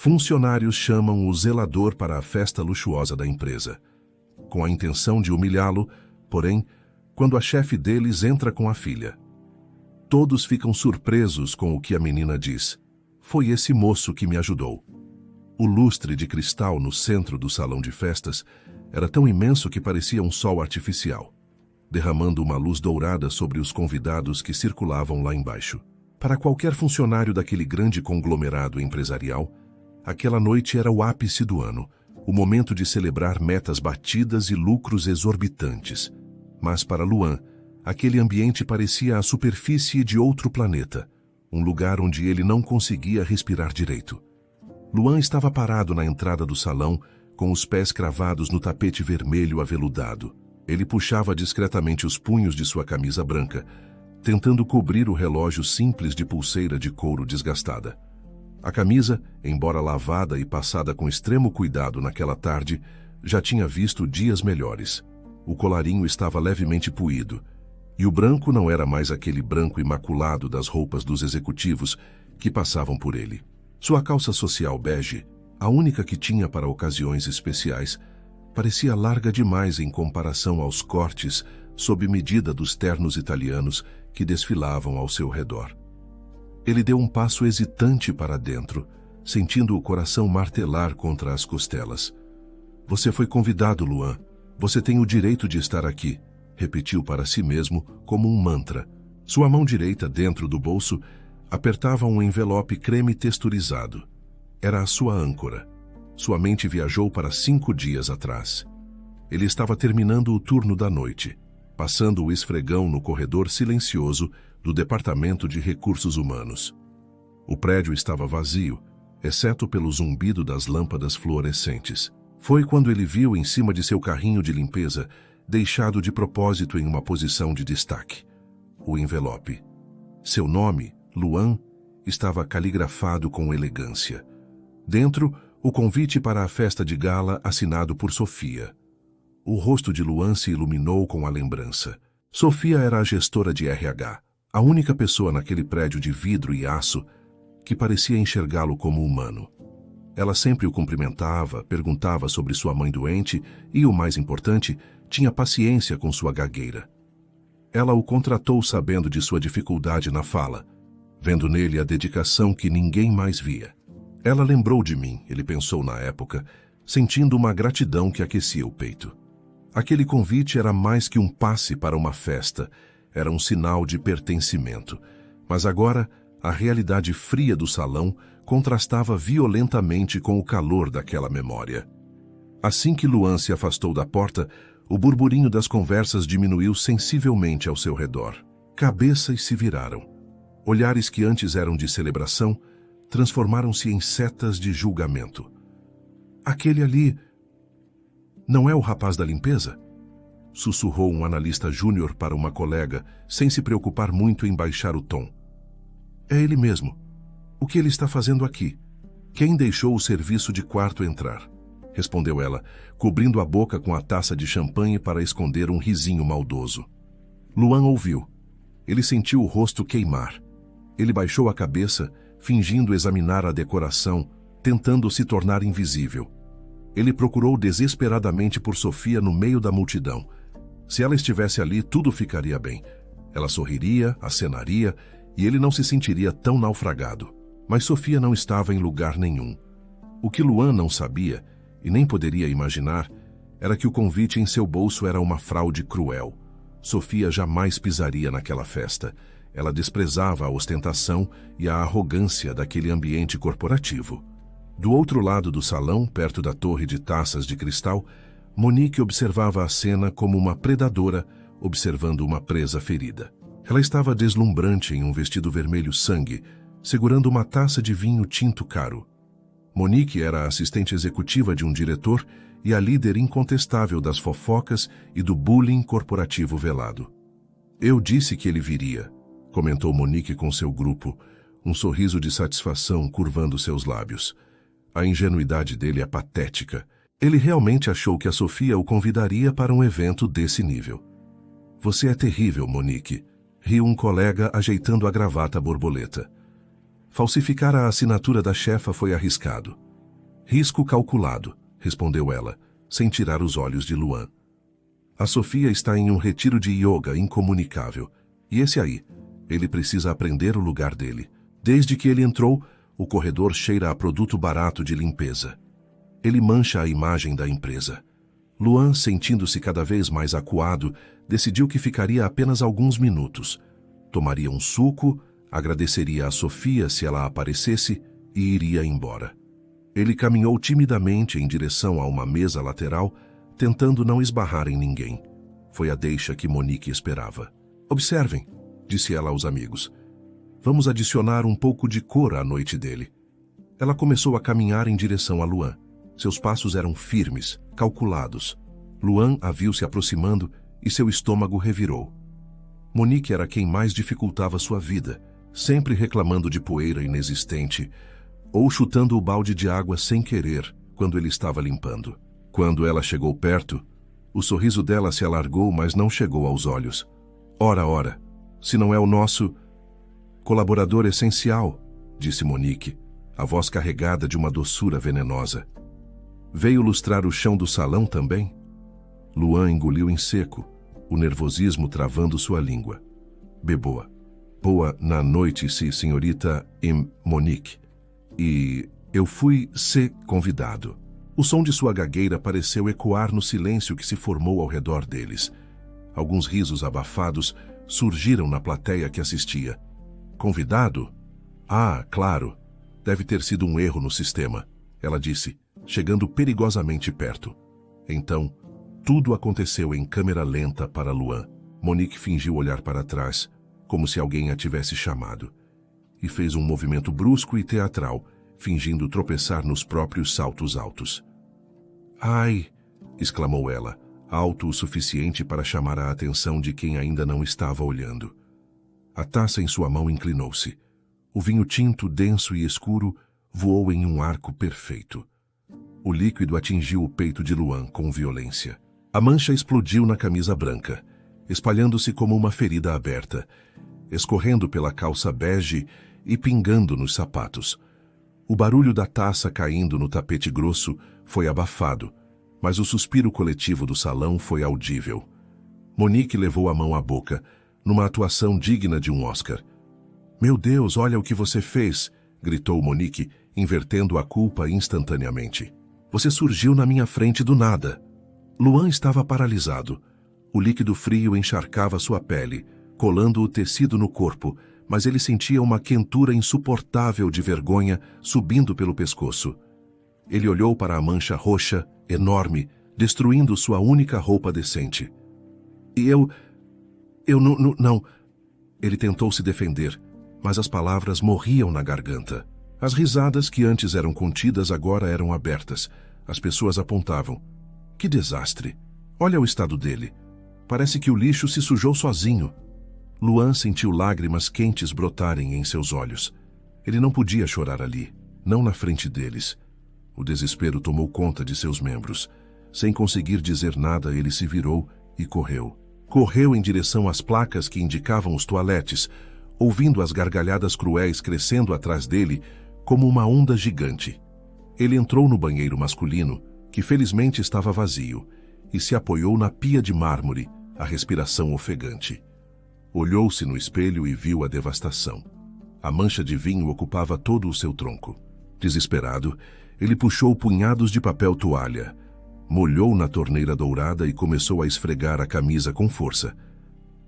Funcionários chamam o zelador para a festa luxuosa da empresa, com a intenção de humilhá-lo, porém, quando a chefe deles entra com a filha. Todos ficam surpresos com o que a menina diz. Foi esse moço que me ajudou. O lustre de cristal no centro do salão de festas era tão imenso que parecia um sol artificial, derramando uma luz dourada sobre os convidados que circulavam lá embaixo. Para qualquer funcionário daquele grande conglomerado empresarial, aquela noite era o ápice do ano, o momento de celebrar metas batidas e lucros exorbitantes. Mas para Luan, aquele ambiente parecia a superfície de outro planeta, um lugar onde ele não conseguia respirar direito. Luan estava parado na entrada do salão, com os pés cravados no tapete vermelho aveludado. Ele puxava discretamente os punhos de sua camisa branca, tentando cobrir o relógio simples de pulseira de couro desgastada. A camisa, embora lavada e passada com extremo cuidado naquela tarde, já tinha visto dias melhores. O colarinho estava levemente puído, e o branco não era mais aquele branco imaculado das roupas dos executivos que passavam por ele. Sua calça social bege, a única que tinha para ocasiões especiais, parecia larga demais em comparação aos cortes sob medida dos ternos italianos que desfilavam ao seu redor. Ele deu um passo hesitante para dentro, sentindo o coração martelar contra as costelas. Você foi convidado, Luan. Você tem o direito de estar aqui, repetiu para si mesmo como um mantra. Sua mão direita, dentro do bolso, apertava um envelope creme texturizado. Era a sua âncora. Sua mente viajou para 5 dias atrás. Ele estava terminando o turno da noite, passando o esfregão no corredor silencioso do Departamento de Recursos Humanos. O prédio estava vazio, exceto pelo zumbido das lâmpadas fluorescentes. Foi quando ele viu em cima de seu carrinho de limpeza, deixado de propósito em uma posição de destaque, o envelope. Seu nome, Luan, estava caligrafado com elegância. Dentro, o convite para a festa de gala assinado por Sofia. O rosto de Luan se iluminou com a lembrança. Sofia era a gestora de RH, a única pessoa naquele prédio de vidro e aço que parecia enxergá-lo como humano. Ela sempre o cumprimentava, perguntava sobre sua mãe doente e, o mais importante, tinha paciência com sua gagueira. Ela o contratou sabendo de sua dificuldade na fala, vendo nele a dedicação que ninguém mais via. Ela lembrou de mim, ele pensou na época, sentindo uma gratidão que aquecia o peito. Aquele convite era mais que um passe para uma festa, era um sinal de pertencimento. Mas agora, a realidade fria do salão contrastava violentamente com o calor daquela memória. Assim que Luan se afastou da porta, o burburinho das conversas diminuiu sensivelmente ao seu redor. Cabeças se viraram. Olhares que antes eram de celebração transformaram-se em setas de julgamento. Aquele ali não é o rapaz da limpeza? Sussurrou um analista júnior para uma colega, sem se preocupar muito em baixar o tom. É ele mesmo. O que ele está fazendo aqui? Quem deixou o serviço de quarto entrar? Respondeu ela, cobrindo a boca com a taça de champanhe para esconder um risinho maldoso. Luan ouviu. Ele sentiu o rosto queimar. Ele baixou a cabeça, fingindo examinar a decoração, tentando se tornar invisível. Ele procurou desesperadamente por Sofia no meio da multidão. Se ela estivesse ali, tudo ficaria bem. Ela sorriria, acenaria, e ele não se sentiria tão naufragado. Mas Sofia não estava em lugar nenhum. O que Luan não sabia, e nem poderia imaginar, era que o convite em seu bolso era uma fraude cruel. Sofia jamais pisaria naquela festa. Ela desprezava a ostentação e a arrogância daquele ambiente corporativo. Do outro lado do salão, perto da torre de taças de cristal, Monique observava a cena como uma predadora observando uma presa ferida. Ela estava deslumbrante em um vestido vermelho sangue, segurando uma taça de vinho tinto caro. Monique era a assistente executiva de um diretor e a líder incontestável das fofocas e do bullying corporativo velado. Eu disse que ele viria, comentou Monique com seu grupo, um sorriso de satisfação curvando seus lábios. A ingenuidade dele é patética. Ele realmente achou que a Sofia o convidaria para um evento desse nível. Você é terrível, Monique, riu um colega ajeitando a gravata borboleta. Falsificar a assinatura da chefa foi arriscado. Risco calculado, respondeu ela, sem tirar os olhos de Luan. A Sofia está em um retiro de yoga incomunicável. E esse aí, ele precisa aprender o lugar dele. Desde que ele entrou, o corredor cheira a produto barato de limpeza. Ele mancha a imagem da empresa. Luan, sentindo-se cada vez mais acuado, decidiu que ficaria apenas alguns minutos. Tomaria um suco, agradeceria a Sofia se ela aparecesse e iria embora. Ele caminhou timidamente em direção a uma mesa lateral, tentando não esbarrar em ninguém. Foi a deixa que Monique esperava. Observem, disse ela aos amigos. Vamos adicionar um pouco de cor à noite dele. Ela começou a caminhar em direção a Luan. Seus passos eram firmes, calculados. Luan a viu se aproximando e seu estômago revirou. Monique era quem mais dificultava sua vida, sempre reclamando de poeira inexistente, ou chutando o balde de água sem querer quando ele estava limpando. Quando ela chegou perto, o sorriso dela se alargou, mas não chegou aos olhos. Ora, se não é o nosso colaborador essencial, disse Monique, a voz carregada de uma doçura venenosa. Veio lustrar o chão do salão também? Luan engoliu em seco, o nervosismo travando sua língua. Beboa. Boa na noite, senhorita Monique. E eu fui ser convidado. O som de sua gagueira pareceu ecoar no silêncio que se formou ao redor deles. Alguns risos abafados surgiram na plateia que assistia. Convidado? Ah, claro. Deve ter sido um erro no sistema, ela disse, chegando perigosamente perto. Então, tudo aconteceu em câmera lenta para Luan. Monique fingiu olhar para trás, como se alguém a tivesse chamado, e fez um movimento brusco e teatral, fingindo tropeçar nos próprios saltos altos. Ai! Exclamou ela, alto o suficiente para chamar a atenção de quem ainda não estava olhando. A taça em sua mão inclinou-se. O vinho tinto, denso e escuro, voou em um arco perfeito. O líquido atingiu o peito de Luan com violência. A mancha explodiu na camisa branca, espalhando-se como uma ferida aberta, escorrendo pela calça bege e pingando nos sapatos. O barulho da taça caindo no tapete grosso foi abafado, mas o suspiro coletivo do salão foi audível. Monique levou a mão à boca, numa atuação digna de um Oscar. Meu Deus, olha o que você fez! Gritou Monique, invertendo a culpa instantaneamente. Você surgiu na minha frente do nada. Luan estava paralisado. O líquido frio encharcava sua pele, colando o tecido no corpo, mas ele sentia uma quentura insuportável de vergonha subindo pelo pescoço. Ele olhou para a mancha roxa, enorme, destruindo sua única roupa decente. E eu não... Ele tentou se defender, mas as palavras morriam na garganta. As risadas que antes eram contidas agora eram abertas. As pessoas apontavam. Que desastre! Olha o estado dele. Parece que o lixo se sujou sozinho. Luan sentiu lágrimas quentes brotarem em seus olhos. Ele não podia chorar ali, não na frente deles. O desespero tomou conta de seus membros. Sem conseguir dizer nada, ele se virou e correu. Correu em direção às placas que indicavam os toaletes, ouvindo as gargalhadas cruéis crescendo atrás dele como uma onda gigante. Ele entrou no banheiro masculino, que felizmente estava vazio, e se apoiou na pia de mármore, a respiração ofegante. Olhou-se no espelho e viu a devastação. A mancha de vinho ocupava todo o seu tronco. Desesperado, ele puxou punhados de papel toalha, molhou na torneira dourada e começou a esfregar a camisa com força.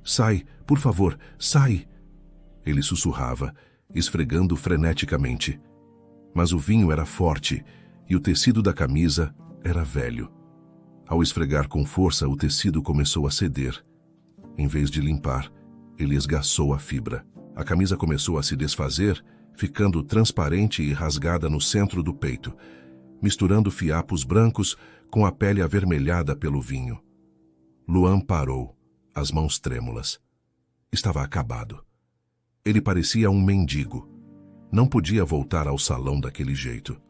Sai, por favor, sai! Ele sussurrava, esfregando freneticamente. Mas o vinho era forte e o tecido da camisa era velho. Ao esfregar com força, o tecido começou a ceder. Em vez de limpar, ele esgaçou a fibra. A camisa começou a se desfazer, ficando transparente e rasgada no centro do peito, misturando fiapos brancos com a pele avermelhada pelo vinho. Luan parou, as mãos trêmulas. Estava acabado. Ele parecia um mendigo. Não podia voltar ao salão daquele jeito.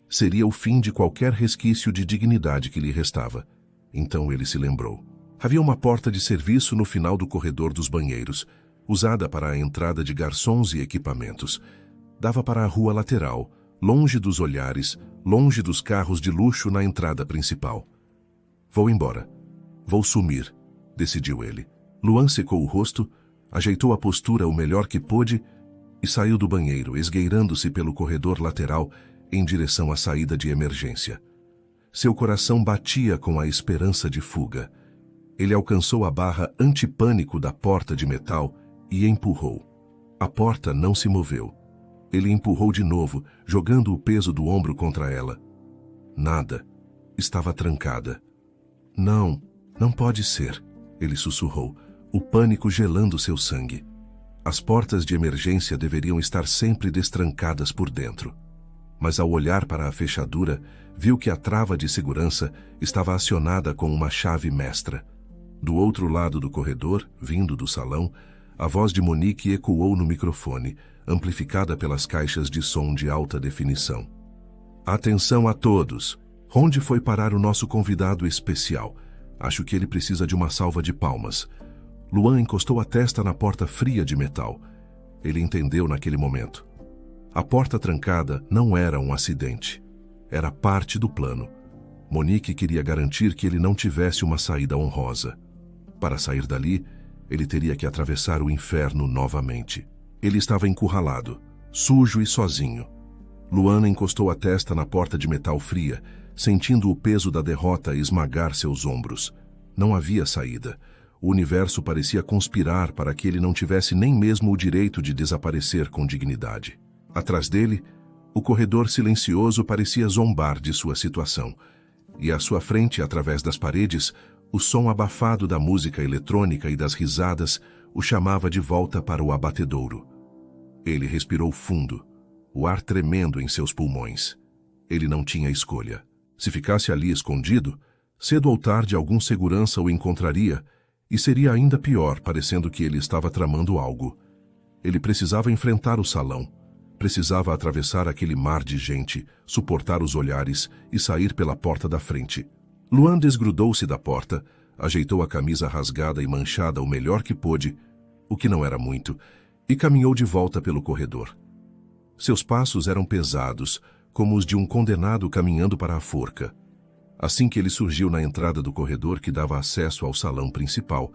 Seria o fim de qualquer resquício de dignidade que lhe restava. Então ele se lembrou. Havia uma porta de serviço no final do corredor dos banheiros, usada para a entrada de garçons e equipamentos. Dava para a rua lateral, longe dos olhares, longe dos carros de luxo na entrada principal. Vou embora. Vou sumir, decidiu ele. Luan secou o rosto, ajeitou a postura o melhor que pôde e saiu do banheiro, esgueirando-se pelo corredor lateral em direção à saída de emergência. Seu coração batia com a esperança de fuga. Ele alcançou a barra antipânico da porta de metal e empurrou. A porta não se moveu. Ele empurrou de novo, jogando o peso do ombro contra ela. Nada. Estava trancada. Não, não pode ser, ele sussurrou, o pânico gelando seu sangue. As portas de emergência deveriam estar sempre destrancadas por dentro. Mas ao olhar para a fechadura, viu que a trava de segurança estava acionada com uma chave mestra. Do outro lado do corredor, vindo do salão, a voz de Monique ecoou no microfone, amplificada pelas caixas de som de alta definição. Atenção a todos! Onde foi parar o nosso convidado especial? Acho que ele precisa de uma salva de palmas. Luan encostou a testa na porta fria de metal. Ele entendeu naquele momento. A porta trancada não era um acidente. Era parte do plano. Monique queria garantir que ele não tivesse uma saída honrosa. Para sair dali, ele teria que atravessar o inferno novamente. Ele estava encurralado, sujo e sozinho. Luan encostou a testa na porta de metal fria, sentindo o peso da derrota esmagar seus ombros. Não havia saída. O universo parecia conspirar para que ele não tivesse nem mesmo o direito de desaparecer com dignidade. Atrás dele, o corredor silencioso parecia zombar de sua situação. E à sua frente, através das paredes, o som abafado da música eletrônica e das risadas o chamava de volta para o abatedouro. Ele respirou fundo, o ar tremendo em seus pulmões. Ele não tinha escolha. Se ficasse ali escondido, cedo ou tarde algum segurança o encontraria, e seria ainda pior, parecendo que ele estava tramando algo. Ele precisava enfrentar o salão. Precisava atravessar aquele mar de gente, suportar os olhares e sair pela porta da frente. Luan desgrudou-se da porta, ajeitou a camisa rasgada e manchada o melhor que pôde, o que não era muito, e caminhou de volta pelo corredor. Seus passos eram pesados, como os de um condenado caminhando para a forca. Assim que ele surgiu na entrada do corredor que dava acesso ao salão principal,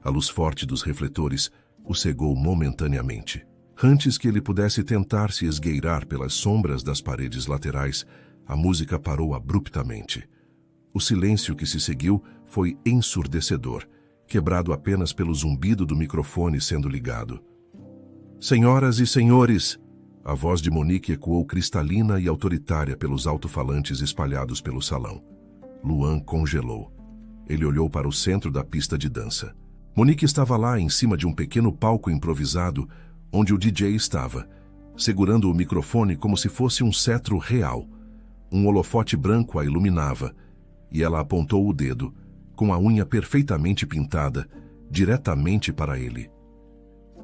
a luz forte dos refletores o cegou momentaneamente. Antes que ele pudesse tentar se esgueirar pelas sombras das paredes laterais, a música parou abruptamente. O silêncio que se seguiu foi ensurdecedor, quebrado apenas pelo zumbido do microfone sendo ligado. Senhoras e senhores! A voz de Monique ecoou cristalina e autoritária pelos alto-falantes espalhados pelo salão. Luan congelou. Ele olhou para o centro da pista de dança. Monique estava lá em cima de um pequeno palco improvisado, onde o DJ estava, segurando o microfone como se fosse um cetro real. Um holofote branco a iluminava, e ela apontou o dedo, com a unha perfeitamente pintada, diretamente para ele.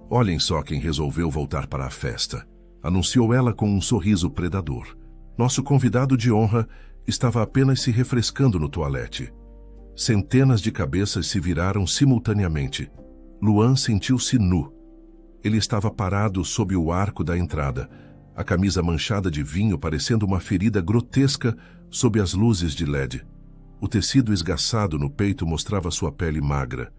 Olhem só quem resolveu voltar para a festa, anunciou ela com um sorriso predador. Nosso convidado de honra estava apenas se refrescando no toalete. Centenas de cabeças se viraram simultaneamente. Luan sentiu-se nu. Ele estava parado sob o arco da entrada, a camisa manchada de vinho parecendo uma ferida grotesca sob as luzes de LED. O tecido esgaçado no peito mostrava sua pele magra,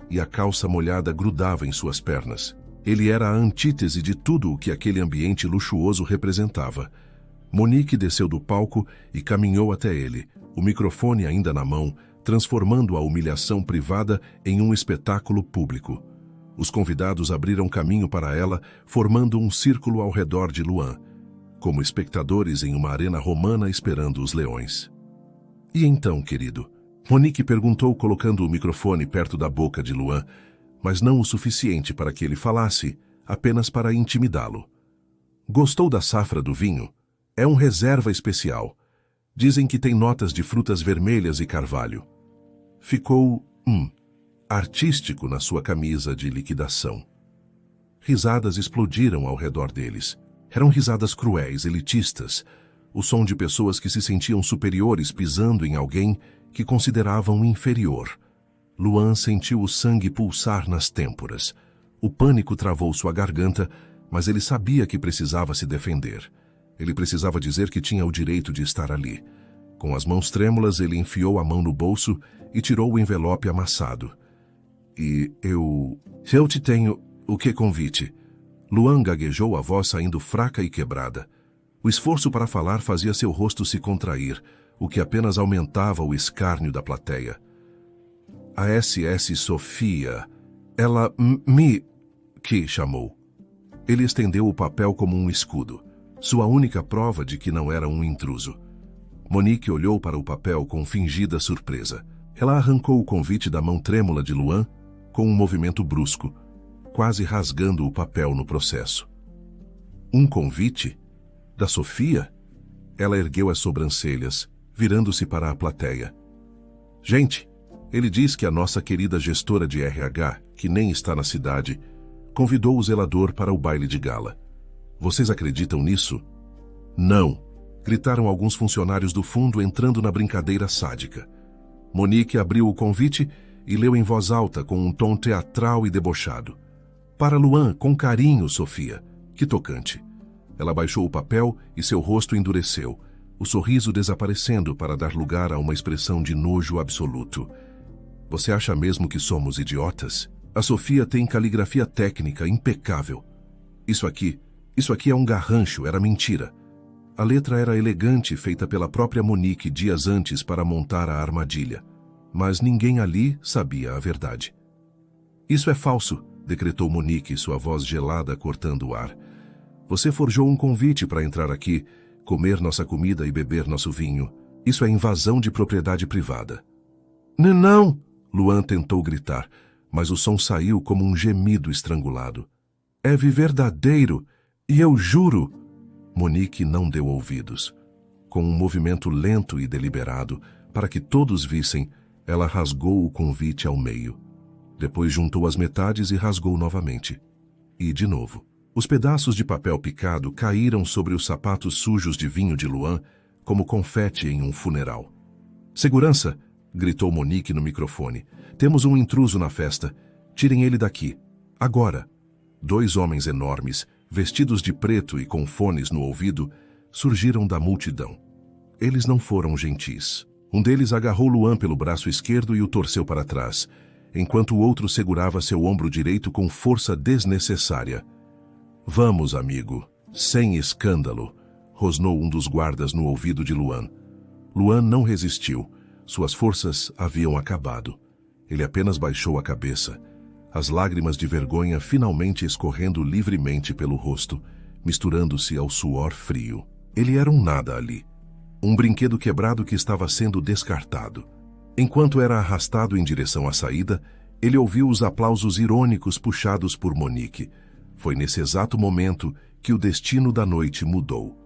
e a calça molhada grudava em suas pernas. Ele era a antítese de tudo o que aquele ambiente luxuoso representava. Monique desceu do palco e caminhou até ele, o microfone ainda na mão, transformando a humilhação privada em um espetáculo público. Os convidados abriram caminho para ela, formando um círculo ao redor de Luan, como espectadores em uma arena romana esperando os leões. E então, querido? Monique perguntou, colocando o microfone perto da boca de Luan, mas não o suficiente para que ele falasse, apenas para intimidá-lo. Gostou da safra do vinho? É um reserva especial. Dizem que tem notas de frutas vermelhas e carvalho. Ficou, artístico na sua camisa de liquidação. Risadas explodiram ao redor deles. Eram risadas cruéis, elitistas, o som de pessoas que se sentiam superiores pisando em alguém que consideravam inferior. Luan sentiu o sangue pulsar nas têmporas. O pânico travou sua garganta, mas ele sabia que precisava se defender. Ele precisava dizer que tinha o direito de estar ali. Com as mãos trêmulas, ele enfiou a mão no bolso e tirou o envelope amassado. Se eu te tenho... O que convite? Luan gaguejou, a voz saindo fraca e quebrada. O esforço para falar fazia seu rosto se contrair, o que apenas aumentava o escárnio da plateia. A SS Sofia... Ela que chamou. Ele estendeu o papel como um escudo, sua única prova de que não era um intruso. Monique olhou para o papel com fingida surpresa. Ela arrancou o convite da mão trêmula de Luan com um movimento brusco, quase rasgando o papel no processo. Um convite? Da Sofia? Ela ergueu as sobrancelhas, virando-se para a plateia. Gente, ele diz que a nossa querida gestora de RH, que nem está na cidade, convidou o zelador para o baile de gala. Vocês acreditam nisso? Não! Gritaram alguns funcionários do fundo, entrando na brincadeira sádica. Monique abriu o convite e leu em voz alta, com um tom teatral e debochado. Para Luan, com carinho, Sofia. Que tocante. Ela baixou o papel e seu rosto endureceu, o sorriso desaparecendo para dar lugar a uma expressão de nojo absoluto. Você acha mesmo que somos idiotas? A Sofia tem caligrafia técnica impecável. Isso aqui é um garrancho, era mentira. A letra era elegante, feita pela própria Monique dias antes para montar a armadilha. Mas ninguém ali sabia a verdade. Isso é falso, decretou Monique, sua voz gelada cortando o ar. Você forjou um convite para entrar aqui, comer nossa comida e beber nosso vinho. Isso é invasão de propriedade privada. Não! Luan tentou gritar, mas o som saiu como um gemido estrangulado. É verdadeiro, e eu juro... Monique não deu ouvidos. Com um movimento lento e deliberado, para que todos vissem, ela rasgou o convite ao meio. Depois juntou as metades e rasgou novamente. E, de novo. Os pedaços de papel picado caíram sobre os sapatos sujos de vinho de Luan, como confete em um funeral. Segurança! Gritou Monique no microfone. Temos um intruso na festa. Tirem ele daqui. Agora! 2 homens enormes, vestidos de preto e com fones no ouvido, surgiram da multidão. Eles não foram gentis. Um deles agarrou Luan pelo braço esquerdo e o torceu para trás, enquanto o outro segurava seu ombro direito com força desnecessária. Vamos, amigo, sem escândalo, rosnou um dos guardas no ouvido de Luan. Luan não resistiu. Suas forças haviam acabado. Ele apenas baixou a cabeça, as lágrimas de vergonha finalmente escorrendo livremente pelo rosto, misturando-se ao suor frio. Ele era um nada ali. Um brinquedo quebrado que estava sendo descartado. Enquanto era arrastado em direção à saída, ele ouviu os aplausos irônicos puxados por Monique. Foi nesse exato momento que o destino da noite mudou.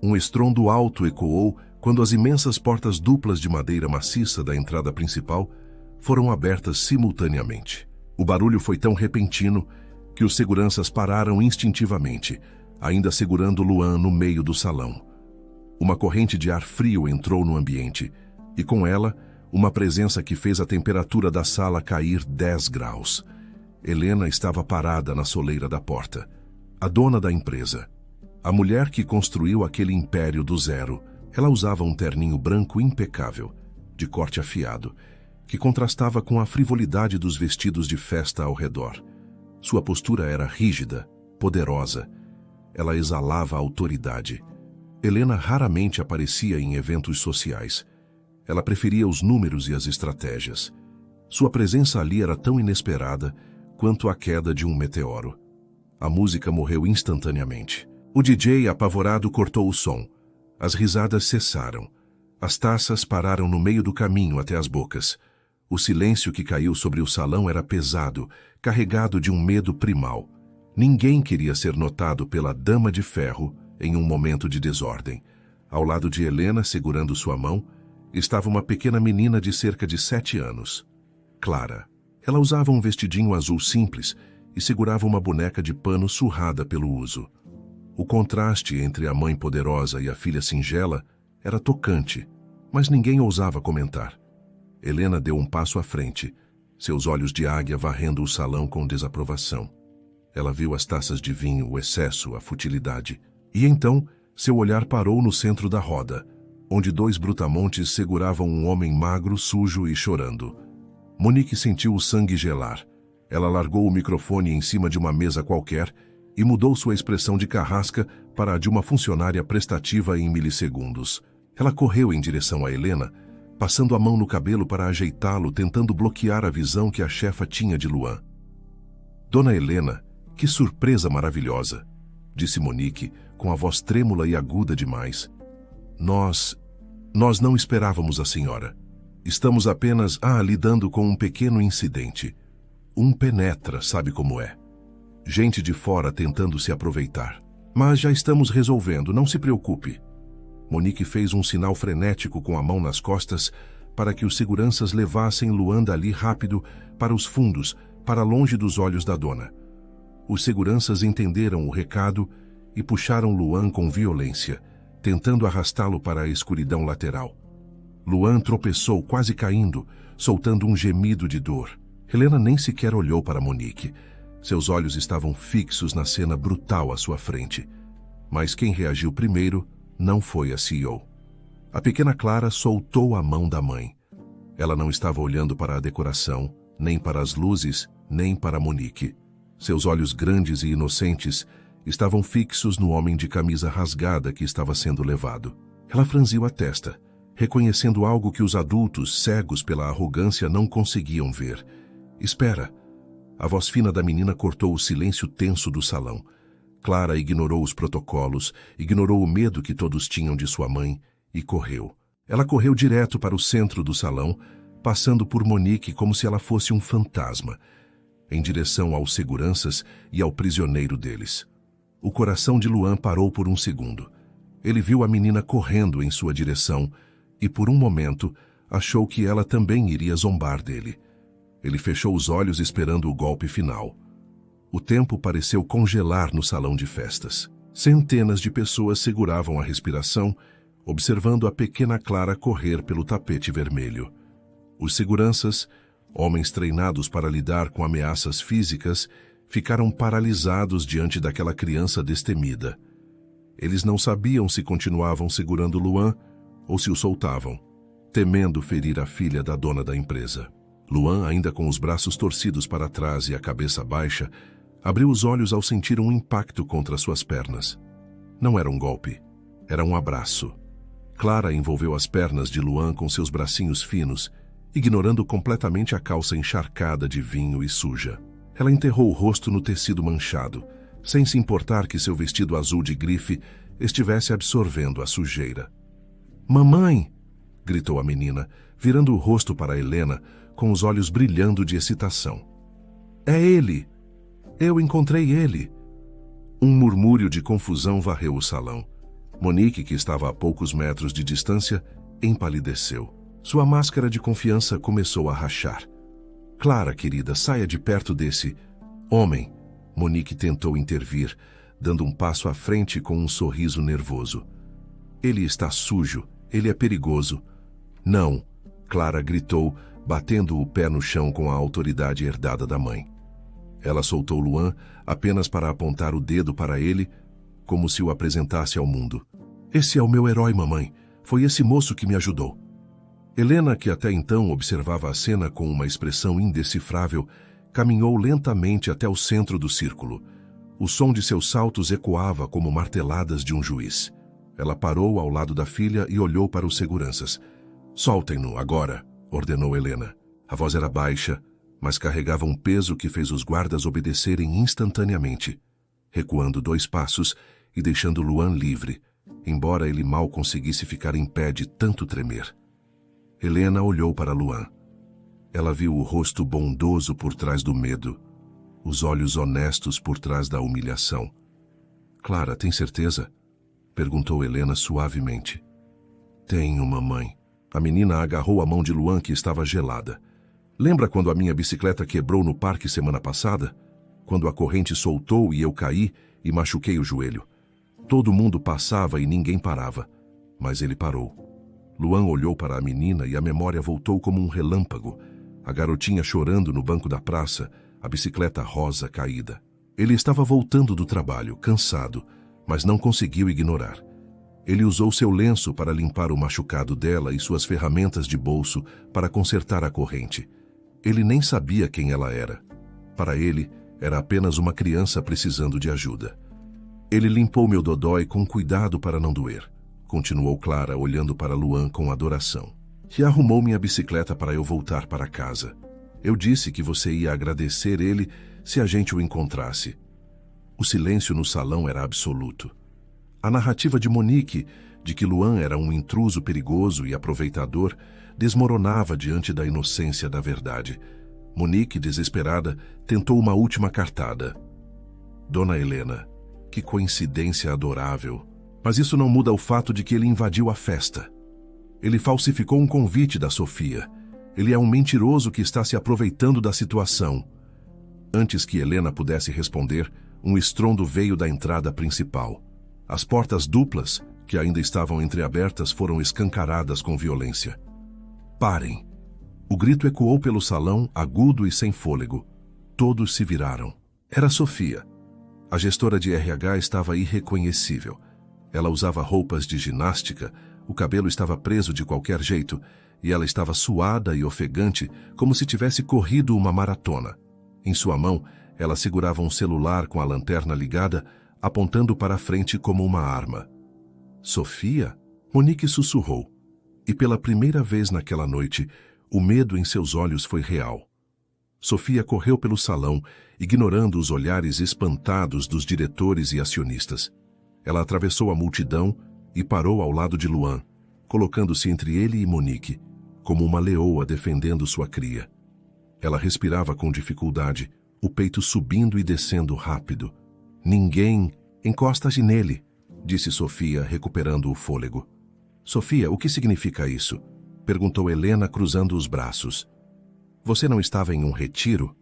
Um estrondo alto ecoou quando as imensas portas duplas de madeira maciça da entrada principal foram abertas simultaneamente. O barulho foi tão repentino que os seguranças pararam instintivamente, ainda segurando Luan no meio do salão. Uma corrente de ar frio entrou no ambiente, e com ela, uma presença que fez a temperatura da sala cair 10 graus. Helena estava parada na soleira da porta. A dona da empresa. A mulher que construiu aquele império do zero. Ela usava um terninho branco impecável, de corte afiado, que contrastava com a frivolidade dos vestidos de festa ao redor. Sua postura era rígida, poderosa. Ela exalava autoridade. Helena raramente aparecia em eventos sociais. Ela preferia os números e as estratégias. Sua presença ali era tão inesperada quanto a queda de um meteoro. A música morreu instantaneamente. O DJ, apavorado, cortou o som. As risadas cessaram. As taças pararam no meio do caminho até as bocas. O silêncio que caiu sobre o salão era pesado, carregado de um medo primal. Ninguém queria ser notado pela Dama de Ferro em um momento de desordem. Ao lado de Helena, segurando sua mão, estava uma pequena menina de cerca de 7 anos. Clara. Ela usava um vestidinho azul simples e segurava uma boneca de pano surrada pelo uso. O contraste entre a mãe poderosa e a filha singela era tocante, mas ninguém ousava comentar. Helena deu um passo à frente, seus olhos de águia varrendo o salão com desaprovação. Ela viu as taças de vinho, o excesso, a futilidade. E então, seu olhar parou no centro da roda, onde 2 brutamontes seguravam um homem magro, sujo e chorando. Monique sentiu o sangue gelar. Ela largou o microfone em cima de uma mesa qualquer e mudou sua expressão de carrasca para a de uma funcionária prestativa em milissegundos. Ela correu em direção a Helena, passando a mão no cabelo para ajeitá-lo, tentando bloquear a visão que a chefa tinha de Luan. Dona Helena, que surpresa maravilhosa, disse Monique, com a voz trêmula e aguda demais. Nós não esperávamos a senhora. Estamos apenas lidando com um pequeno incidente. Um penetra, sabe como é. Gente de fora tentando se aproveitar. Mas já estamos resolvendo, não se preocupe. Monique fez um sinal frenético com a mão nas costas para que os seguranças levassem Luan dali rápido para os fundos, para longe dos olhos da dona. Os seguranças entenderam o recado e puxaram Luan com violência, tentando arrastá-lo para a escuridão lateral. Luan tropeçou, quase caindo, soltando um gemido de dor. Helena nem sequer olhou para Monique. Seus olhos estavam fixos na cena brutal à sua frente. Mas quem reagiu primeiro não foi a CEO. A pequena Clara soltou a mão da mãe. Ela não estava olhando para a decoração, nem para as luzes, nem para Monique. Seus olhos grandes e inocentes estavam fixos no homem de camisa rasgada que estava sendo levado. Ela franziu a testa, reconhecendo algo que os adultos, cegos pela arrogância, não conseguiam ver. Espera! A voz fina da menina cortou o silêncio tenso do salão. Clara ignorou os protocolos, ignorou o medo que todos tinham de sua mãe e correu. Ela correu direto para o centro do salão, passando por Monique como se ela fosse um fantasma, em direção aos seguranças e ao prisioneiro deles. O coração de Luan parou por um segundo. Ele viu a menina correndo em sua direção e, por um momento, achou que ela também iria zombar dele. Ele fechou os olhos esperando o golpe final. O tempo pareceu congelar no salão de festas. Centenas de pessoas seguravam a respiração, observando a pequena Clara correr pelo tapete vermelho. Os seguranças, homens treinados para lidar com ameaças físicas, ficaram paralisados diante daquela criança destemida. Eles não sabiam se continuavam segurando Luan ou se o soltavam, temendo ferir a filha da dona da empresa. Luan, ainda com os braços torcidos para trás e a cabeça baixa, abriu os olhos ao sentir um impacto contra suas pernas. Não era um golpe, era um abraço. Clara envolveu as pernas de Luan com seus bracinhos finos, ignorando completamente a calça encharcada de vinho e suja. Ela enterrou o rosto no tecido manchado, sem se importar que seu vestido azul de grife estivesse absorvendo a sujeira. "Mamãe!" gritou a menina, virando o rosto para Helena, com os olhos brilhando de excitação. "É ele! Eu encontrei ele!" Um murmúrio de confusão varreu o salão. Monique, que estava a poucos metros de distância, empalideceu. Sua máscara de confiança começou a rachar. "Clara, querida, saia de perto desse homem." Monique tentou intervir, dando um passo à frente com um sorriso nervoso. "Ele está sujo, ele é perigoso." "Não!" Clara gritou, batendo o pé no chão com a autoridade herdada da mãe. Ela soltou Luan apenas para apontar o dedo para ele, como se o apresentasse ao mundo. "Esse é o meu herói, mamãe. Foi esse moço que me ajudou." Helena, que até então observava a cena com uma expressão indecifrável, caminhou lentamente até o centro do círculo. O som de seus saltos ecoava como marteladas de um juiz. Ela parou ao lado da filha e olhou para os seguranças. "Soltem-no agora", ordenou Helena. A voz era baixa, mas carregava um peso que fez os guardas obedecerem instantaneamente, recuando 2 passos e deixando Luan livre, embora ele mal conseguisse ficar em pé de tanto tremer. Helena olhou para Luan. Ela viu o rosto bondoso por trás do medo, os olhos honestos por trás da humilhação. "Clara, tem certeza?" perguntou Helena suavemente. "Tenho, mamãe." A menina agarrou a mão de Luan, que estava gelada. "Lembra quando a minha bicicleta quebrou no parque semana passada? Quando a corrente soltou e eu caí e machuquei o joelho. Todo mundo passava e ninguém parava, mas ele parou." Luan olhou para a menina e a memória voltou como um relâmpago. A garotinha chorando no banco da praça, a bicicleta rosa caída. Ele estava voltando do trabalho, cansado, mas não conseguiu ignorar. Ele usou seu lenço para limpar o machucado dela e suas ferramentas de bolso para consertar a corrente. Ele nem sabia quem ela era. Para ele, era apenas uma criança precisando de ajuda. Ele limpou meu dodói com cuidado para não doer. Continuou Clara, olhando para Luan com adoração. E arrumou minha bicicleta para eu voltar para casa. Eu disse que você ia agradecer ele se a gente o encontrasse. O silêncio no salão era absoluto. A narrativa de Monique, de que Luan era um intruso perigoso e aproveitador, desmoronava diante da inocência da verdade. Monique, desesperada, tentou uma última cartada. Dona Helena, que coincidência adorável. Mas isso não muda o fato de que ele invadiu a festa. Ele falsificou um convite da Sofia. Ele é um mentiroso que está se aproveitando da situação. Antes que Helena pudesse responder, um estrondo veio da entrada principal. As portas duplas, que ainda estavam entreabertas, foram escancaradas com violência. Parem! O grito ecoou pelo salão, agudo e sem fôlego. Todos se viraram. Era Sofia. A gestora de RH estava irreconhecível. Ela usava roupas de ginástica, o cabelo estava preso de qualquer jeito, e ela estava suada e ofegante, como se tivesse corrido uma maratona. Em sua mão, ela segurava um celular com a lanterna ligada, apontando para a frente como uma arma. Sofia? Monique sussurrou. E pela primeira vez naquela noite, o medo em seus olhos foi real. Sofia correu pelo salão, ignorando os olhares espantados dos diretores e acionistas. Ela atravessou a multidão e parou ao lado de Luan, colocando-se entre ele e Monique, como uma leoa defendendo sua cria. Ela respirava com dificuldade, o peito subindo e descendo rápido. Ninguém encosta-se nele, disse Sofia, recuperando o fôlego. Sofia, o que significa isso? Perguntou Helena, cruzando os braços. Você não estava em um retiro?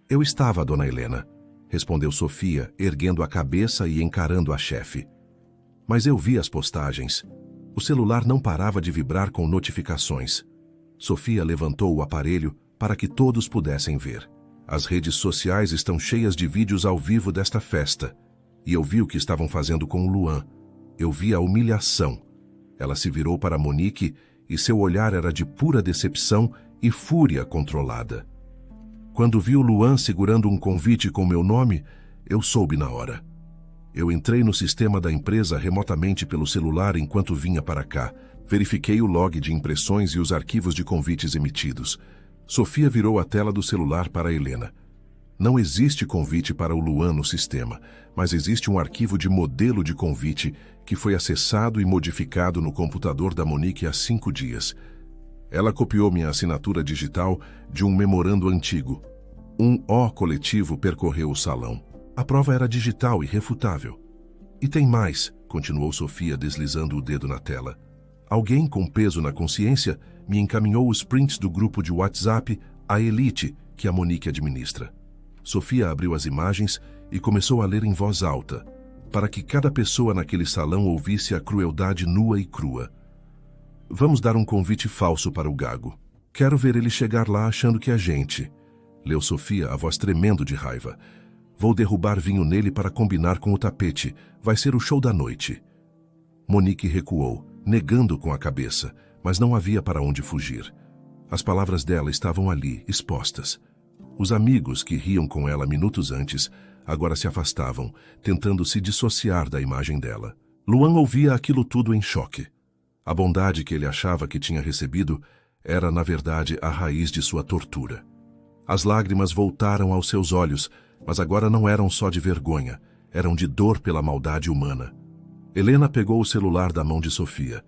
Eu estava, dona Helena, respondeu Sofia, erguendo a cabeça e encarando a chefe. Mas eu vi as postagens. O celular não parava de vibrar com notificações. Sofia levantou o aparelho para que todos pudessem ver. As redes sociais estão cheias de vídeos ao vivo desta festa. E eu vi o que estavam fazendo com o Luan. Eu vi a humilhação. Ela se virou para Monique e seu olhar era de pura decepção e fúria controlada. Quando vi o Luan segurando um convite com meu nome, eu soube na hora. Eu entrei no sistema da empresa remotamente pelo celular enquanto vinha para cá. Verifiquei o log de impressões e os arquivos de convites emitidos. Sofia virou a tela do celular para Helena. Não existe convite para o Luan no sistema, mas existe um arquivo de modelo de convite que foi acessado e modificado no computador da Monique há 5 dias. Ela copiou minha assinatura digital de um memorando antigo. Um O coletivo percorreu o salão. A prova era digital e refutável. E tem mais, continuou Sofia, deslizando o dedo na tela. Alguém com peso na consciência me encaminhou os prints do grupo de WhatsApp, a Elite, que a Monique administra. Sofia abriu as imagens e começou a ler em voz alta, para que cada pessoa naquele salão ouvisse a crueldade nua e crua. Vamos dar um convite falso para o Gago. Quero ver ele chegar lá achando que é gente. Leu Sofia, a voz tremendo de raiva. Vou derrubar vinho nele para combinar com o tapete. Vai ser o show da noite. Monique recuou, negando com a cabeça, mas não havia para onde fugir. As palavras dela estavam ali, expostas. Os amigos que riam com ela minutos antes, agora se afastavam, tentando se dissociar da imagem dela. Luan ouvia aquilo tudo em choque. A bondade que ele achava que tinha recebido era, na verdade, a raiz de sua tortura. As lágrimas voltaram aos seus olhos, mas agora não eram só de vergonha, eram de dor pela maldade humana. Helena pegou o celular da mão de Sofia.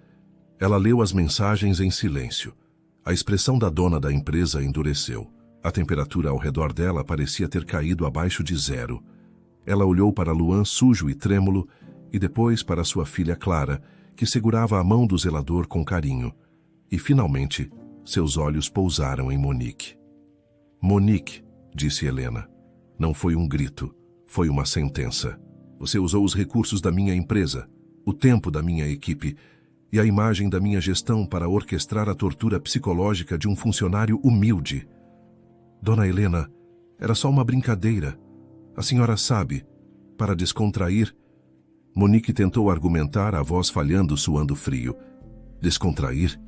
Ela leu as mensagens em silêncio. A expressão da dona da empresa endureceu. A temperatura ao redor dela parecia ter caído abaixo de 0. Ela olhou para Luan sujo e trêmulo e depois para sua filha Clara, que segurava a mão do zelador com carinho. E, finalmente, seus olhos pousaram em Monique. Monique, disse Helena. Não foi um grito, foi uma sentença. Você usou os recursos da minha empresa, o tempo da minha equipe e a imagem da minha gestão para orquestrar a tortura psicológica de um funcionário humilde. Dona Helena, era só uma brincadeira. A senhora sabe, para descontrair. Monique tentou argumentar, a voz falhando, suando frio. Descontrair?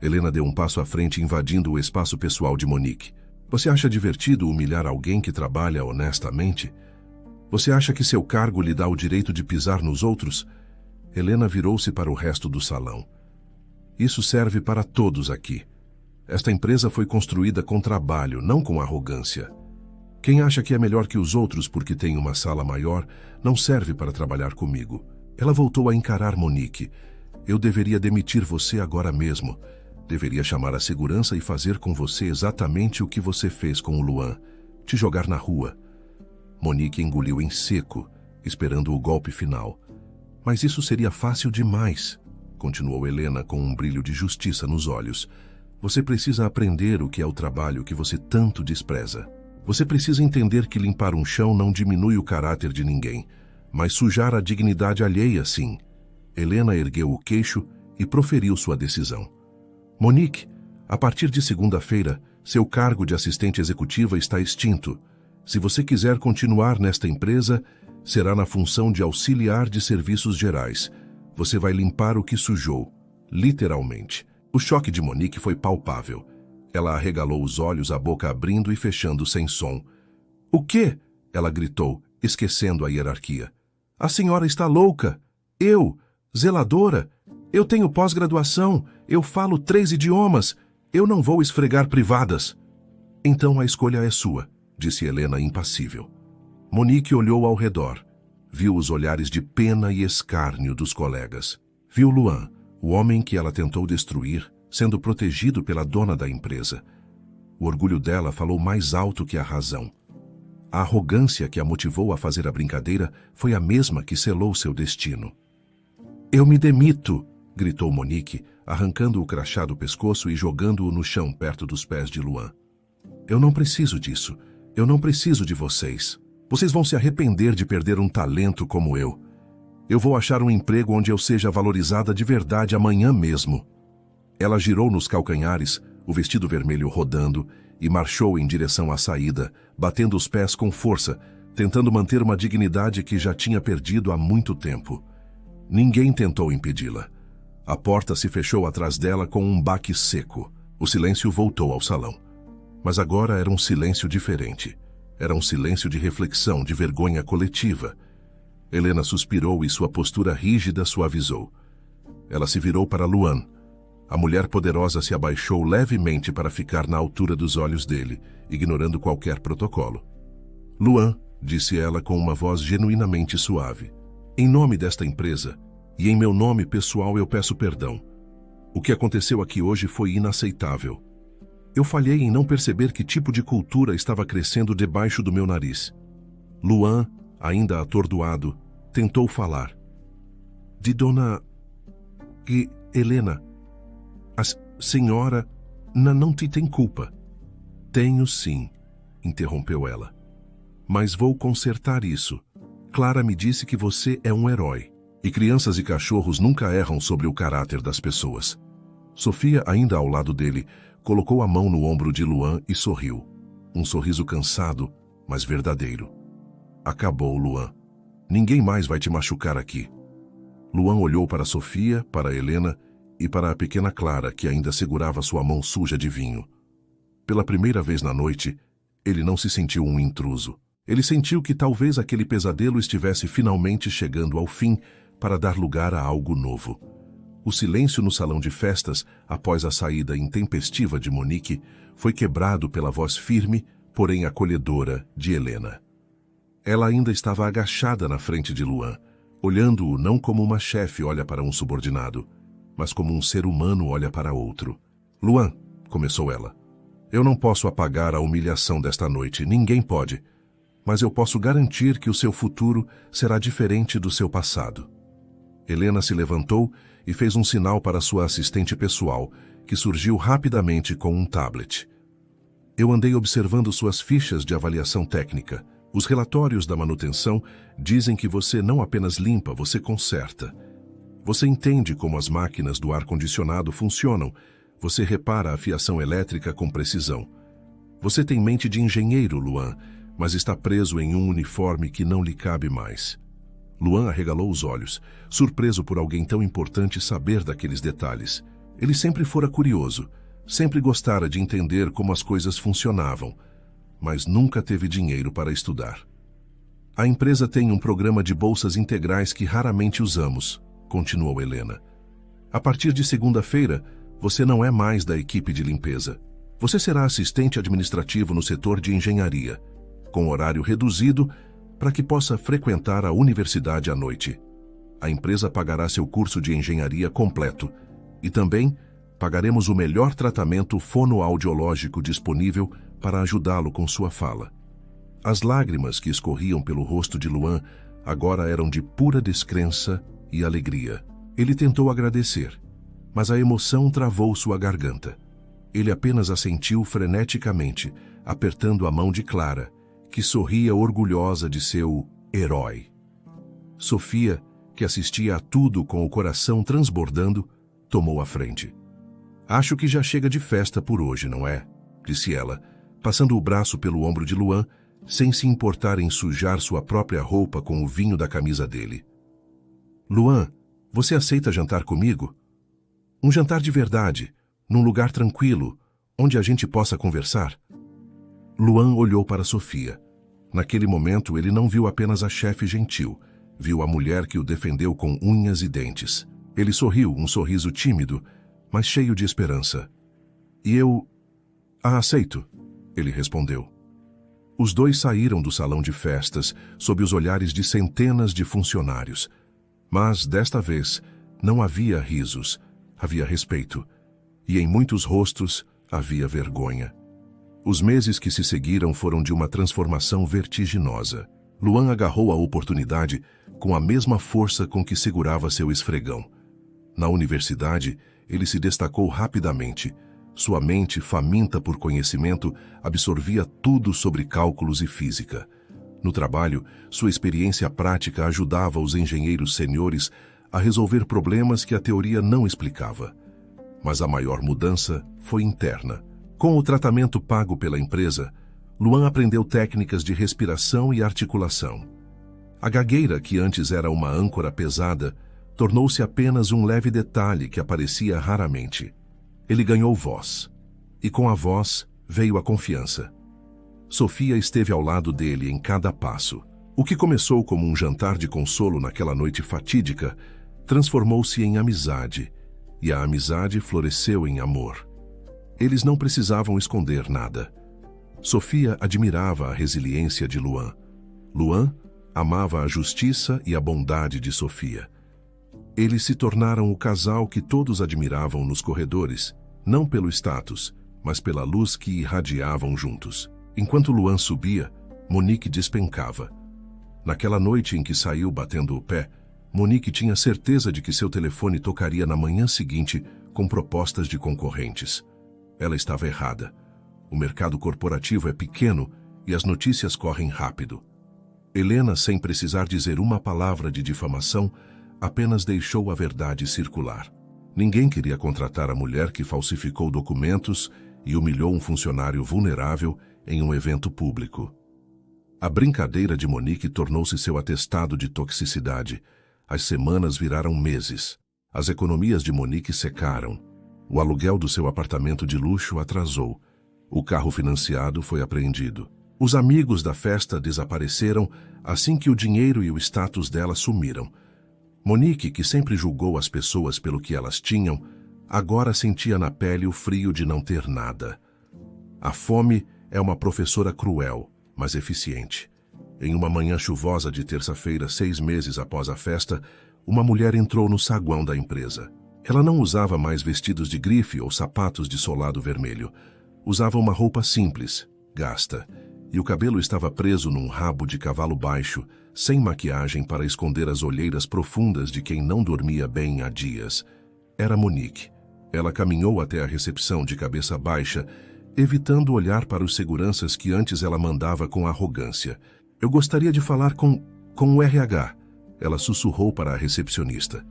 Helena deu um passo à frente, invadindo o espaço pessoal de Monique. Você acha divertido humilhar alguém que trabalha honestamente? Você acha que seu cargo lhe dá o direito de pisar nos outros? Helena virou-se para o resto do salão. Isso serve para todos aqui. Esta empresa foi construída com trabalho, não com arrogância. Quem acha que é melhor que os outros porque tem uma sala maior, não serve para trabalhar comigo. Ela voltou a encarar Monique. Eu deveria demitir você agora mesmo. Deveria chamar a segurança e fazer com você exatamente o que você fez com o Luan. Te jogar na rua. Monique engoliu em seco, esperando o golpe final. Mas isso seria fácil demais, continuou Helena com um brilho de justiça nos olhos. Você precisa aprender o que é o trabalho que você tanto despreza. Você precisa entender que limpar um chão não diminui o caráter de ninguém, mas sujar a dignidade alheia, sim. Helena ergueu o queixo e proferiu sua decisão. Monique, a partir de segunda-feira, seu cargo de assistente executiva está extinto. Se você quiser continuar nesta empresa, será na função de auxiliar de serviços gerais. Você vai limpar o que sujou, literalmente. O choque de Monique foi palpável. Ela arregalou os olhos, a boca abrindo e fechando sem som. O quê? Ela gritou, esquecendo a hierarquia. A senhora está louca! Eu, zeladora! Eu tenho pós-graduação, eu falo 3 idiomas, eu não vou esfregar privadas. Então a escolha é sua, disse Helena impassível. Monique olhou ao redor. Viu os olhares de pena e escárnio dos colegas. Viu Luan, o homem que ela tentou destruir, sendo protegido pela dona da empresa. O orgulho dela falou mais alto que a razão. A arrogância que a motivou a fazer a brincadeira foi a mesma que selou seu destino. Eu me demito! Gritou Monique, arrancando o crachá do pescoço e jogando-o no chão perto dos pés de Luan. Eu não preciso disso. Eu não preciso de vocês. Vocês vão se arrepender de perder um talento como eu. Eu vou achar um emprego onde eu seja valorizada de verdade amanhã mesmo. Ela girou nos calcanhares, o vestido vermelho rodando, e marchou em direção à saída, batendo os pés com força, tentando manter uma dignidade que já tinha perdido há muito tempo. Ninguém tentou impedi-la. A porta se fechou atrás dela com um baque seco. O silêncio voltou ao salão. Mas agora era um silêncio diferente. Era um silêncio de reflexão, de vergonha coletiva. Helena suspirou e sua postura rígida suavizou. Ela se virou para Luan. A mulher poderosa se abaixou levemente para ficar na altura dos olhos dele, ignorando qualquer protocolo. Luan, disse ela com uma voz genuinamente suave. Em nome desta empresa, e em meu nome pessoal eu peço perdão. O que aconteceu aqui hoje foi inaceitável. Eu falhei em não perceber que tipo de cultura estava crescendo debaixo do meu nariz. Luan, ainda atordoado, tentou falar. De dona... Helena, a senhora não te tem culpa. Tenho sim, interrompeu ela. Mas vou consertar isso. Clara me disse que você é um herói. E crianças e cachorros nunca erram sobre o caráter das pessoas. Sofia, ainda ao lado dele, colocou a mão no ombro de Luan e sorriu. Um sorriso cansado, mas verdadeiro. Acabou, Luan. Ninguém mais vai te machucar aqui. Luan olhou para Sofia, para Helena e para a pequena Clara, que ainda segurava sua mão suja de vinho. Pela primeira vez na noite, ele não se sentiu um intruso. Ele sentiu que talvez aquele pesadelo estivesse finalmente chegando ao fim para dar lugar a algo novo. O silêncio no salão de festas, após a saída intempestiva de Monique, foi quebrado pela voz firme, porém acolhedora, de Helena. Ela ainda estava agachada na frente de Luan, olhando-o não como uma chefe olha para um subordinado, mas como um ser humano olha para outro. Luan, começou ela, eu não posso apagar a humilhação desta noite, ninguém pode, mas eu posso garantir que o seu futuro será diferente do seu passado. Helena se levantou e fez um sinal para sua assistente pessoal, que surgiu rapidamente com um tablet. Eu andei observando suas fichas de avaliação técnica. Os relatórios da manutenção dizem que você não apenas limpa, você conserta. Você entende como as máquinas do ar-condicionado funcionam. Você repara a fiação elétrica com precisão. Você tem mente de engenheiro, Luan, mas está preso em um uniforme que não lhe cabe mais. Luan arregalou os olhos, surpreso por alguém tão importante saber daqueles detalhes. Ele sempre fora curioso, sempre gostara de entender como as coisas funcionavam, mas nunca teve dinheiro para estudar. A empresa tem um programa de bolsas integrais que raramente usamos, continuou Helena. A partir de segunda-feira, você não é mais da equipe de limpeza. Você será assistente administrativo no setor de engenharia, com horário reduzido para que possa frequentar a universidade à noite. A empresa pagará seu curso de engenharia completo e também pagaremos o melhor tratamento fonoaudiológico disponível para ajudá-lo com sua fala. As lágrimas que escorriam pelo rosto de Luan agora eram de pura descrença e alegria. Ele tentou agradecer, mas a emoção travou sua garganta. Ele apenas assentiu freneticamente, apertando a mão de Clara, que sorria orgulhosa de seu herói. Sofia, que assistia a tudo com o coração transbordando, tomou a frente. Acho que já chega de festa por hoje, não é? Disse ela, passando o braço pelo ombro de Luan, sem se importar em sujar sua própria roupa com o vinho da camisa dele. Luan, você aceita jantar comigo? Um jantar de verdade, num lugar tranquilo, onde a gente possa conversar? Luan olhou para Sofia. Naquele momento, ele não viu apenas a chefe gentil, viu a mulher que o defendeu com unhas e dentes. Ele sorriu, um sorriso tímido, mas cheio de esperança. E eu... aceito, ele respondeu. Os dois saíram do salão de festas, sob os olhares de centenas de funcionários. Mas, desta vez, não havia risos, havia respeito. E em muitos rostos havia vergonha. Os meses que se seguiram foram de uma transformação vertiginosa. Luan agarrou a oportunidade com a mesma força com que segurava seu esfregão. Na universidade, ele se destacou rapidamente. Sua mente, faminta por conhecimento, absorvia tudo sobre cálculos e física. No trabalho, sua experiência prática ajudava os engenheiros sêniores a resolver problemas que a teoria não explicava. Mas a maior mudança foi interna. Com o tratamento pago pela empresa, Luan aprendeu técnicas de respiração e articulação. A gagueira, que antes era uma âncora pesada, tornou-se apenas um leve detalhe que aparecia raramente. Ele ganhou voz, e com a voz veio a confiança. Sofia esteve ao lado dele em cada passo. O que começou como um jantar de consolo naquela noite fatídica, transformou-se em amizade, e a amizade floresceu em amor. Eles não precisavam esconder nada. Sofia admirava a resiliência de Luan. Luan amava a justiça e a bondade de Sofia. Eles se tornaram o casal que todos admiravam nos corredores, não pelo status, mas pela luz que irradiavam juntos. Enquanto Luan subia, Monique despencava. Naquela noite em que saiu batendo o pé, Monique tinha certeza de que seu telefone tocaria na manhã seguinte com propostas de concorrentes. Ela estava errada. O mercado corporativo é pequeno e as notícias correm rápido. Helena, sem precisar dizer uma palavra de difamação, apenas deixou a verdade circular. Ninguém queria contratar a mulher que falsificou documentos e humilhou um funcionário vulnerável em um evento público. A brincadeira de Monique tornou-se seu atestado de toxicidade. As semanas viraram meses. As economias de Monique secaram. O aluguel do seu apartamento de luxo atrasou. O carro financiado foi apreendido. Os amigos da festa desapareceram assim que o dinheiro e o status dela sumiram. Monique, que sempre julgou as pessoas pelo que elas tinham, agora sentia na pele o frio de não ter nada. A fome é uma professora cruel, mas eficiente. Em uma manhã chuvosa de terça-feira, 6 meses após a festa, uma mulher entrou no saguão da empresa. Ela não usava mais vestidos de grife ou sapatos de solado vermelho. Usava uma roupa simples, gasta, e o cabelo estava preso num rabo de cavalo baixo, sem maquiagem para esconder as olheiras profundas de quem não dormia bem há dias. Era Monique. Ela caminhou até a recepção de cabeça baixa, evitando olhar para os seguranças que antes ela mandava com arrogância. Eu gostaria de falar com o RH, ela sussurrou para a recepcionista.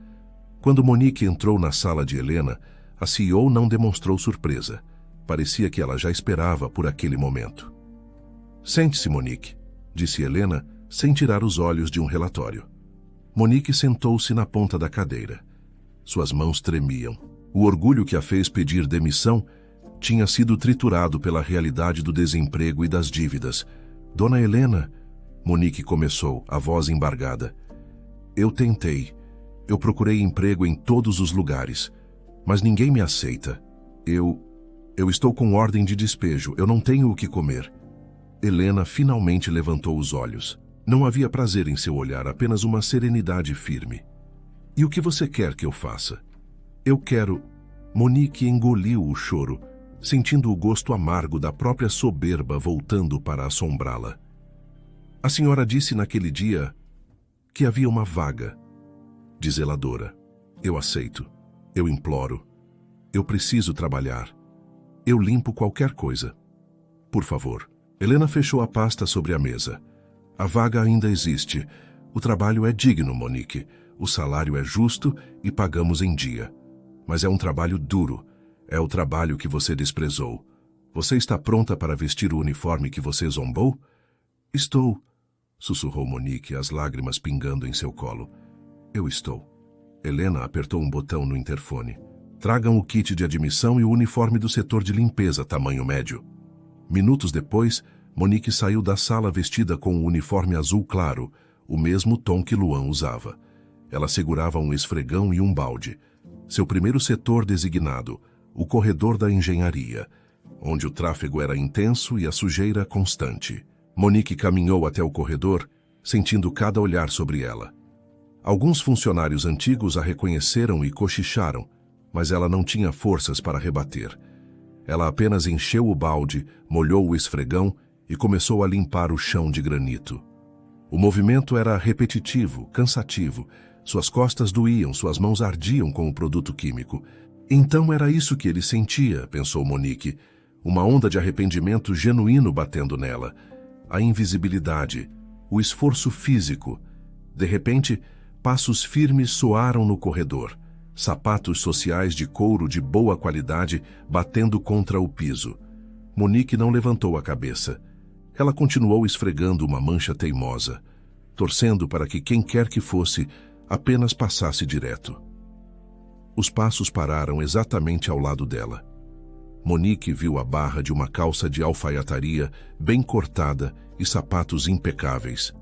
Quando Monique entrou na sala de Helena, a CEO não demonstrou surpresa. Parecia que ela já esperava por aquele momento. Sente-se, Monique, disse Helena, sem tirar os olhos de um relatório. Monique sentou-se na ponta da cadeira. Suas mãos tremiam. O orgulho que a fez pedir demissão tinha sido triturado pela realidade do desemprego e das dívidas. Dona Helena, Monique começou, a voz embargada. Eu tentei. Eu procurei emprego em todos os lugares, mas ninguém me aceita. Eu estou com ordem de despejo. Eu não tenho o que comer. Helena finalmente levantou os olhos. Não havia prazer em seu olhar, apenas uma serenidade firme. E o que você quer que eu faça? Eu quero... Monique engoliu o choro, sentindo o gosto amargo da própria soberba voltando para assombrá-la. A senhora disse naquele dia que havia uma vaga de zeladora. Eu aceito. Eu imploro. Eu preciso trabalhar. Eu limpo qualquer coisa. Por favor. Helena fechou a pasta sobre a mesa. A vaga ainda existe. O trabalho é digno, Monique. O salário é justo e pagamos em dia. Mas é um trabalho duro. É o trabalho que você desprezou. Você está pronta para vestir o uniforme que você zombou? Estou, sussurrou Monique, as lágrimas pingando em seu colo. Eu estou. Helena apertou um botão no interfone. Tragam o kit de admissão e o uniforme do setor de limpeza, tamanho médio. Minutos depois, Monique saiu da sala vestida com o uniforme azul claro, o mesmo tom que Luan usava. Ela segurava um esfregão e um balde. Seu primeiro setor designado, o corredor da engenharia, onde o tráfego era intenso e a sujeira constante. Monique caminhou até o corredor, sentindo cada olhar sobre ela. Alguns funcionários antigos a reconheceram e cochicharam, mas ela não tinha forças para rebater. Ela apenas encheu o balde, molhou o esfregão e começou a limpar o chão de granito. O movimento era repetitivo, cansativo. Suas costas doíam, suas mãos ardiam com o produto químico. Então era isso que ele sentia, pensou Monique. Uma onda de arrependimento genuíno batendo nela. A invisibilidade, o esforço físico. De repente, passos firmes soaram no corredor. Sapatos sociais de couro de boa qualidade batendo contra o piso. Monique não levantou a cabeça. Ela continuou esfregando uma mancha teimosa, torcendo para que quem quer que fosse apenas passasse direto. Os passos pararam exatamente ao lado dela. Monique viu a barra de uma calça de alfaiataria bem cortada e sapatos impecáveis.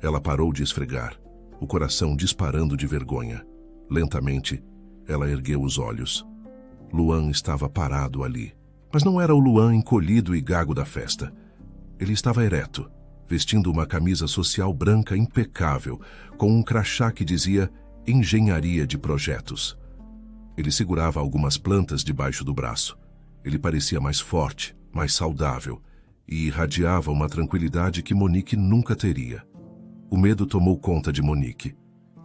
Ela parou de esfregar, o coração disparando de vergonha. Lentamente, ela ergueu os olhos. Luan estava parado ali. Mas não era o Luan encolhido e gago da festa. Ele estava ereto, vestindo uma camisa social branca impecável, com um crachá que dizia Engenharia de Projetos. Ele segurava algumas plantas debaixo do braço. Ele parecia mais forte, mais saudável, e irradiava uma tranquilidade que Monique nunca teria. O medo tomou conta de Monique.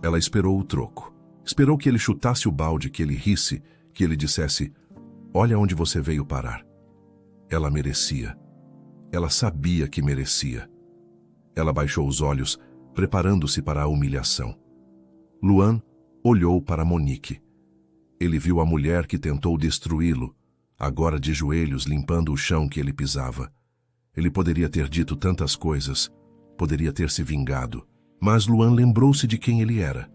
Ela esperou o troco. Esperou que ele chutasse o balde, que ele risse, que ele dissesse, olha onde você veio parar. Ela merecia. Ela sabia que merecia. Ela baixou os olhos, preparando-se para a humilhação. Luan olhou para Monique. Ele viu a mulher que tentou destruí-lo, agora de joelhos limpando o chão que ele pisava. Ele poderia ter dito tantas coisas, poderia ter se vingado, mas Luan lembrou-se de quem ele era.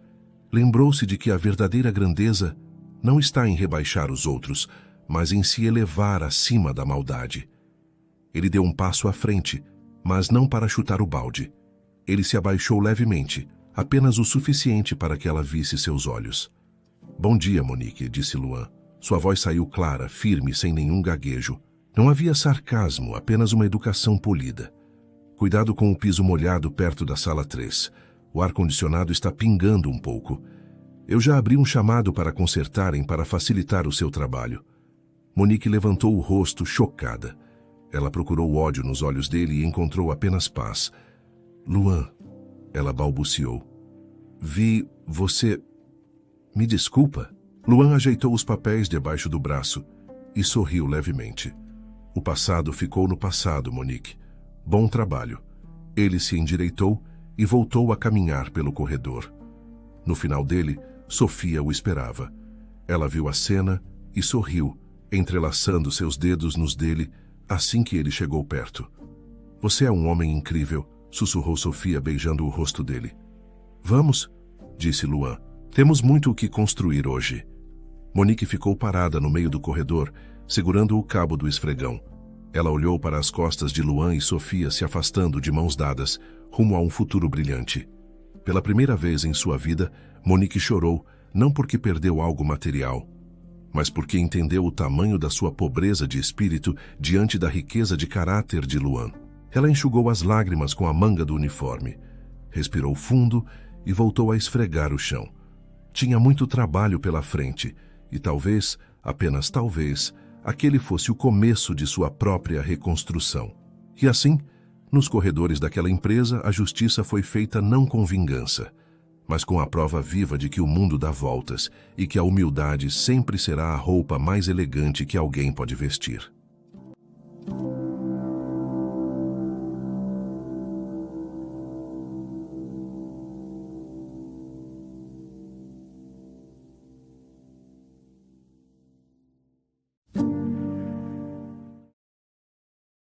Lembrou-se de que a verdadeira grandeza não está em rebaixar os outros, mas em se elevar acima da maldade. Ele deu um passo à frente, mas não para chutar o balde. Ele se abaixou levemente, apenas o suficiente para que ela visse seus olhos. Bom dia, Monique, disse Luan. Sua voz saiu clara, firme, sem nenhum gaguejo. Não havia sarcasmo, apenas uma educação polida. Cuidado com o piso molhado perto da sala 3. O ar-condicionado está pingando um pouco. Eu já abri um chamado para consertarem para facilitar o seu trabalho. Monique levantou o rosto, chocada. Ela procurou ódio nos olhos dele e encontrou apenas paz. Luan, ela balbuciou. Vi você... Me desculpa. Luan ajeitou os papéis debaixo do braço e sorriu levemente. O passado ficou no passado, Monique. Bom trabalho. Ele se endireitou e voltou a caminhar pelo corredor. No final dele, Sofia o esperava. Ela viu a cena e sorriu, entrelaçando seus dedos nos dele assim que ele chegou perto. Você é um homem incrível, sussurrou Sofia beijando o rosto dele. Vamos? disse Luan. Temos muito o que construir hoje. Monique ficou parada no meio do corredor, segurando o cabo do esfregão. Ela olhou para as costas de Luan e Sofia se afastando de mãos dadas, rumo a um futuro brilhante. Pela primeira vez em sua vida, Monique chorou, não porque perdeu algo material, mas porque entendeu o tamanho da sua pobreza de espírito diante da riqueza de caráter de Luan. Ela enxugou as lágrimas com a manga do uniforme, respirou fundo e voltou a esfregar o chão. Tinha muito trabalho pela frente, e talvez, apenas talvez, aquele fosse o começo de sua própria reconstrução. E assim, nos corredores daquela empresa, a justiça foi feita não com vingança, mas com a prova viva de que o mundo dá voltas e que a humildade sempre será a roupa mais elegante que alguém pode vestir.